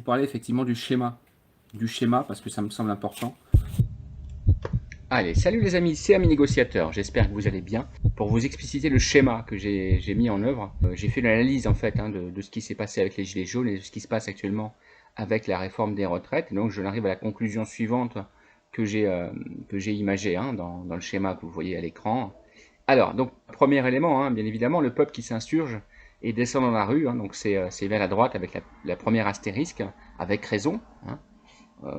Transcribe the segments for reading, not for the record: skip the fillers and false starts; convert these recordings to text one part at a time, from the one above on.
parler effectivement du schéma. Du schéma, parce que ça me semble important. Allez, salut les amis, c'est Ami Négociateur, j'espère que vous allez bien. Pour vous expliciter le schéma que j'ai mis en œuvre, j'ai fait l'analyse en fait de ce qui s'est passé avec les Gilets jaunes et de ce qui se passe actuellement avec la réforme des retraites. Et donc je arrive à la conclusion suivante que j'ai imagée dans le schéma que vous voyez à l'écran. Alors, donc, premier élément, bien évidemment, le peuple qui s'insurge et descend dans la rue, donc c'est vers la droite avec la première astérisque, avec raison.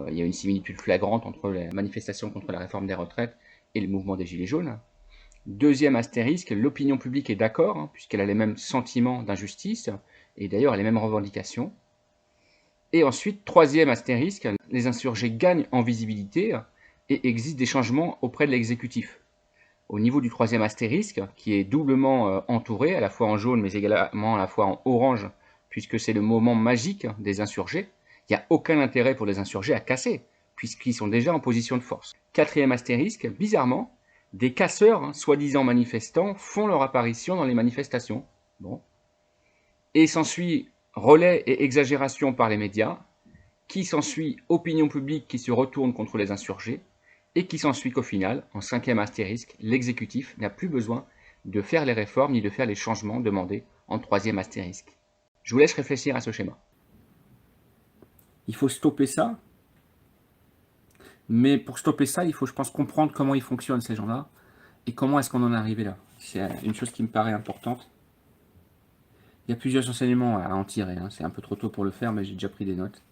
Il y a une similitude flagrante entre les manifestations contre la réforme des retraites et le mouvement des Gilets jaunes. Deuxième astérisque, l'opinion publique est d'accord, puisqu'elle a les mêmes sentiments d'injustice, et d'ailleurs les mêmes revendications. Et ensuite, troisième astérisque, les insurgés gagnent en visibilité et existent des changements auprès de l'exécutif. Au niveau du troisième astérisque, qui est doublement entouré, à la fois en jaune mais également à la fois en orange, puisque c'est le moment magique des insurgés, il n'y a aucun intérêt pour les insurgés à casser, puisqu'ils sont déjà en position de force. Quatrième astérisque, bizarrement, des casseurs, soi-disant manifestants, font leur apparition dans les manifestations. Bon. Et s'ensuit relais et exagération par les médias, qui s'ensuit opinion publique qui se retourne contre les insurgés, et qui s'ensuit qu'au final, en cinquième astérisque, l'exécutif n'a plus besoin de faire les réformes ni de faire les changements demandés en troisième astérisque. Je vous laisse réfléchir à ce schéma. Il faut stopper ça, mais pour stopper ça, il faut, je pense, comprendre comment ils fonctionnent, ces gens-là, et comment est-ce qu'on en est arrivé là. C'est une chose qui me paraît importante. Il y a plusieurs enseignements à en tirer, c'est un peu trop tôt pour le faire, mais j'ai déjà pris des notes.